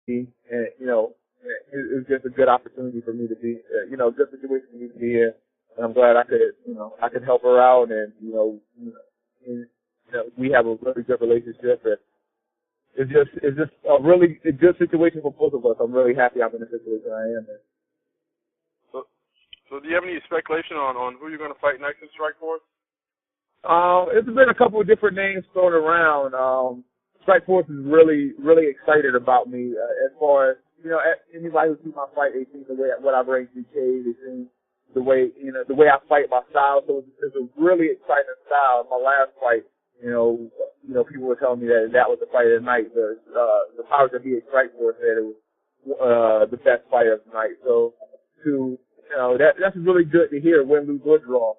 and it was just a good opportunity for me to be, good situation for me to be in. And I'm glad I could help her out, and we have a really good relationship. And it's just a really good situation for both of us. I'm really happy I'm in the situation I am in. So do you have any speculation on who you're going to fight next in Strikeforce? It's been a couple of different names thrown around. Strikeforce is really, really excited about me. As far as, anybody who sees my fight, they see the way what I bring to the cage. They see the way I fight, my style. So it's a really exciting style. My last fight, people were telling me that was the fight of the night. The powers that be at Strikeforce said it was the best fight of the night. So that's really good to hear, win, lose, or draw.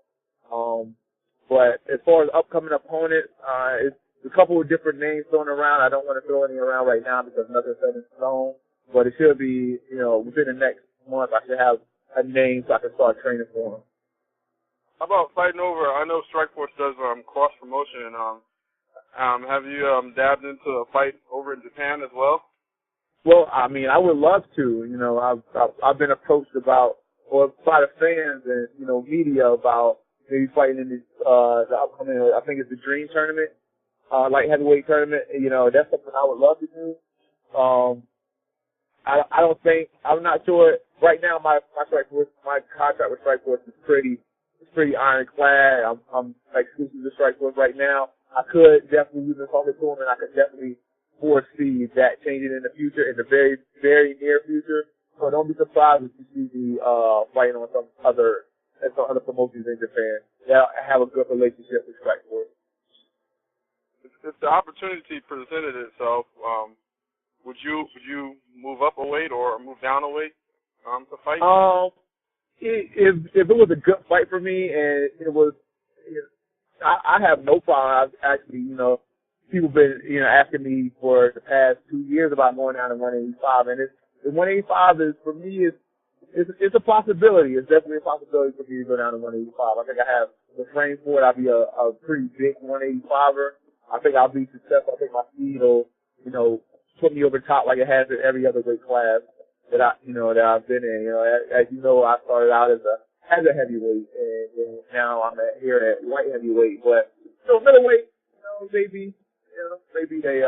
But as far as upcoming opponents, it's a couple of different names thrown around. I don't want to throw any around right now because nothing's set in stone. But it should be, within the next month, I should have a name so I can start training for them. How about fighting over? I know Strikeforce does cross promotion. Have you dabbed into a fight over in Japan as well? Well, I mean, I would love to. I've been approached by the fans and media about maybe fighting in the upcoming. I think it's the Dream Tournament, light heavyweight tournament. That's something I would love to do. I don't think, I'm not sure right now. My contract with Strikeforce is pretty ironclad. I'm exclusive to Strikeforce right now. I could definitely use a talking to him, and I could definitely foresee that changing in the future, in the very, very near future. So don't be surprised if you see me fighting on some other promotions in Japan that have a good relationship with Strikeforce. If the opportunity presented itself, would you move up a weight or move down a weight to fight? If it was a good fight for me and it was, I have no problem. I've actually, people been, asking me for the past 2 years about going down to 185, and the 185 is, for me, it's a possibility. It's definitely a possibility for me to go down to 185. I think I have the frame for it. I'll be a pretty big 185er. I think I'll be successful. I think my speed will, put me over the top like it has in every other weight class that I've been in. As you know, I started out as a heavyweight, and now I'm here at light heavyweight. But middleweight, maybe they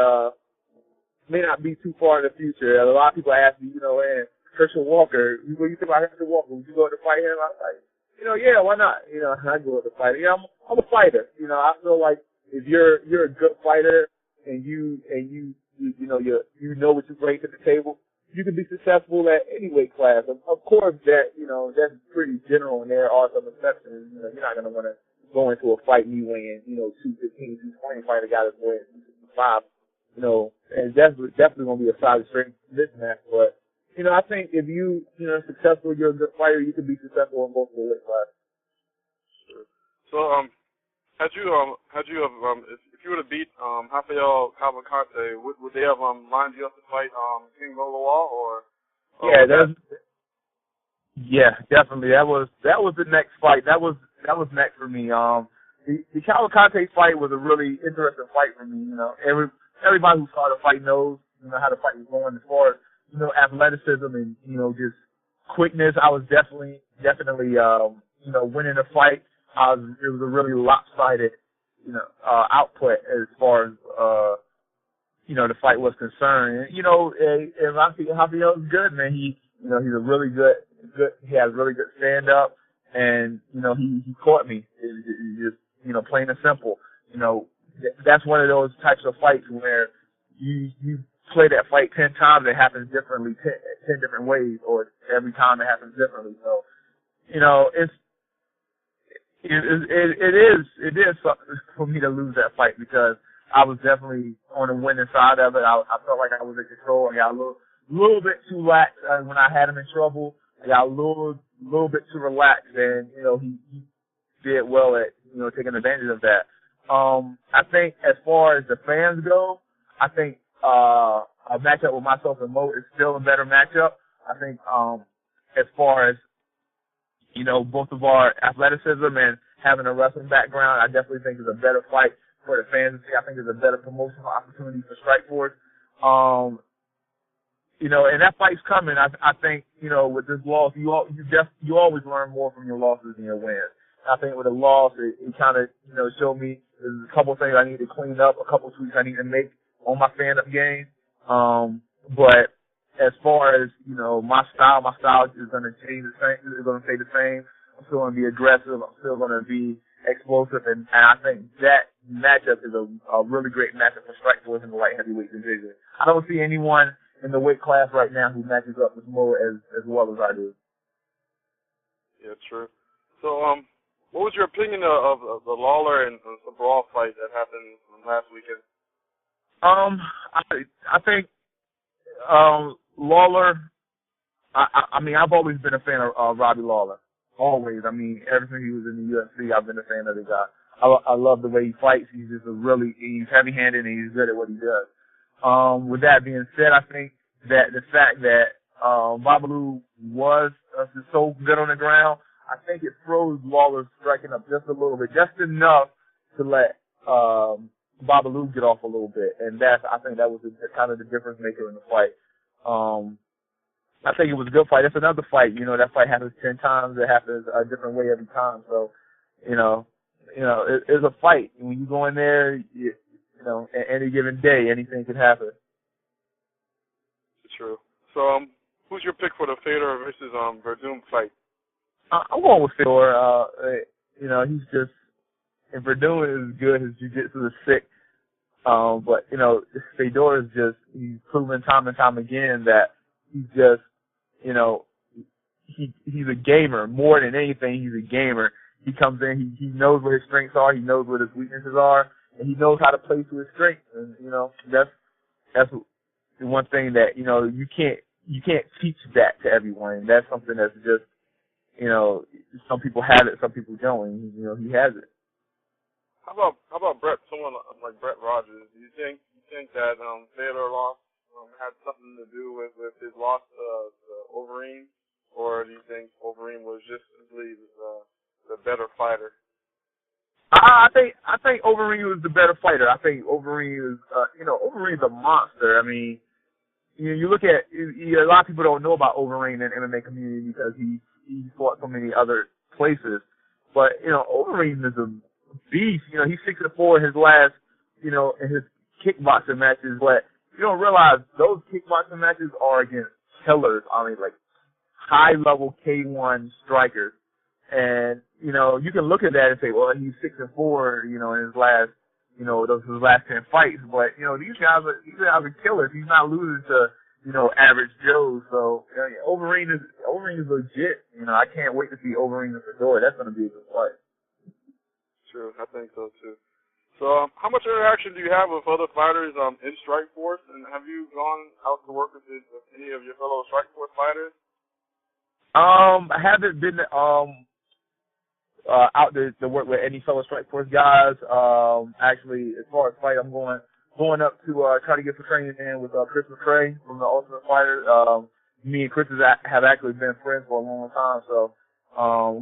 may not be too far in the future. A lot of people ask me, and Herschel Walker, what do you think about Herschel Walker? Would you go to fight him? I'm like, yeah, why not? I go to fight him. I'm a fighter. I feel like if you're a good fighter and you know what you bring to the table, you can be successful at any weight class. Of course, that's pretty general, and there are some exceptions. You're not going to want to go into a fight and you weighing, 215, 220, fight a guy that's weighing 265. And that's definitely going to be a solid strength mismatch. But, I think if you're successful, you're a good fighter, you can be successful in both the weight classes. Sure. So, if you would have beat Rafael Cavalcante, would they have lined you up to fight King Rolawall or? Yeah, definitely. That was the next fight. That was next for me. The Cavalcante fight was a really interesting fight for me. Everybody who saw the fight knows how the fight was going as far as athleticism and just quickness. I was definitely winning the fight. It was a really lopsided output as far as the fight was concerned. And Rafael's good, man. He's a really good. He has really good stand up, and he caught me. It's just plain and simple. That's one of those types of fights where you play that fight 10 times, it happens differently, 10 different ways, or every time it happens differently. So it is something for me to lose that fight because I was definitely on the winning side of it. I felt like I was in control. I got a little bit too lax when I had him in trouble. I got a little bit too relaxed, and he did well at taking advantage of that. I think as far as the fans go, I think a matchup with myself and Mo is still a better matchup. I think as far as both of our athleticism and having a wrestling background, I definitely think it's a better fight for the fans to see. I think it's a better promotional opportunity for Strikeforce. and that fight's coming. I think, with this loss, you always learn more from your losses than your wins. I think with a loss, it kind of, showed me there's a couple of things I need to clean up, a couple of tweaks I need to make on my stand-up game. But as far as, my style is going to change the same. It's going to stay the same. I'm still going to be aggressive. I'm still going to be explosive. And I think that matchup is a really great matchup for Strikeforce in the light heavyweight division. I don't see anyone in the weight class right now who matches up with Mo as well as I do. Yeah, true. So, what was your opinion of the Lawler and Sabral fight that happened last weekend? I think Lawler. I mean, I've always been a fan of Robbie Lawler. Always. I mean, ever since he was in the UFC, I've been a fan of the guy. I love the way he fights. He's just he's heavy-handed and he's good at what he does. With that being said, I think that the fact that Babalu was so good on the ground, I think it froze Lawler striking up just a little bit, just enough to let Babalu get off a little bit, and I think that was kind of the difference maker in the fight. I think it was a good fight. It's another fight. That fight happens 10 times. It happens a different way every time. So, it's a fight. When you go in there, any given day, anything could happen. True. So, who's your pick for the Fedor versus Verdum fight? I'm going with Fedor. He's just, and Verdum is good. His jiu-jitsu is sick. But Fedor is just, he's proven time and time again that he's just, he's a gamer. More than anything, he's a gamer. He comes in, he knows where his strengths are, he knows where his weaknesses are, and he knows how to play to his strengths. And, that's the one thing that, you can't teach that to everyone. That's something that's just, some people have it, some people don't, and, he has it. How about Brett, someone like Brett Rogers? Do you think that Fedor loss had something to do with his loss to Overeem, or do you think Overeem was just simply the better fighter? I think Overeem was the better fighter. I think Overeem is, Overeem's a monster. I mean, you look at, a lot of people don't know about Overeem in the MMA community because he fought so many other places. But, Overeem is a beast. He's 6-4 in his last, in his kickboxing matches. But you don't realize those kickboxing matches are against killers. I mean, like high-level K1 strikers. And, you can look at that and say, well, he's 6-4, in his last, his last 10 fights. But, these guys are killers. He's not losing to, average Joes. So, Overeem is legit. I can't wait to see Overeem and Fedor. That's going to be a good fight. True. I think so, too. So, how much interaction do you have with other fighters in Strikeforce? And have you gone out to work with any of your fellow Strikeforce fighters? I haven't been out to work with any fellow Strikeforce guys. Actually, as far as fight, I'm going up to try to get some training in with Chris McCrae from the Ultimate Fighter. Me and Chris have actually been friends for a long time, so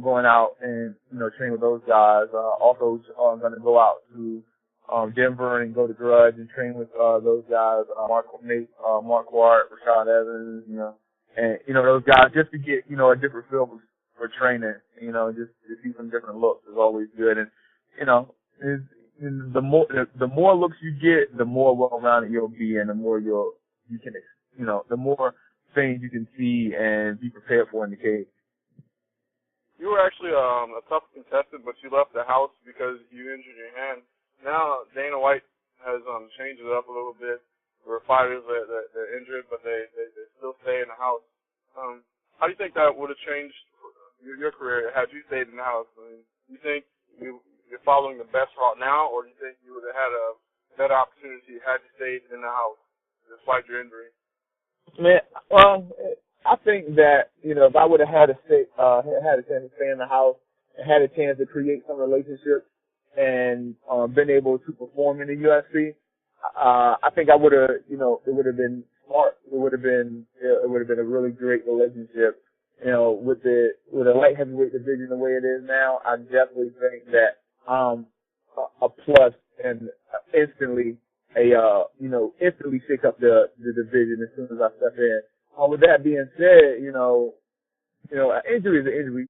going out and train with those guys. Also, I'm going to go out to Denver and go to Grudge and train with those guys, Mark Ward, Rashad Evans, and those guys, just to get a different feel for training. Just to see some different looks is always good. And the more looks you get, the more well-rounded you'll be, and the more the more things you can see and be prepared for in the cage. You were actually a tough contestant, but you left the house because you injured your hand. Now Dana White has changed it up a little bit. There are fighters that are injured, but they still stay in the house. How do you think that would have changed your career had you stayed in the house? I mean, do you think you're following the best route now, or do you think you would have had a better opportunity had you stayed in the house despite your injury? Man, well, I think that if I would have had a chance to stay in the house and had a chance to create some relationships and been able to perform in the UFC, I think I would have, it would have been smart. It would have been a really great relationship. With the light heavyweight division the way it is now, I definitely think that a plus and instantly shake up the division as soon as I step in. with that being said, an injury is an injury.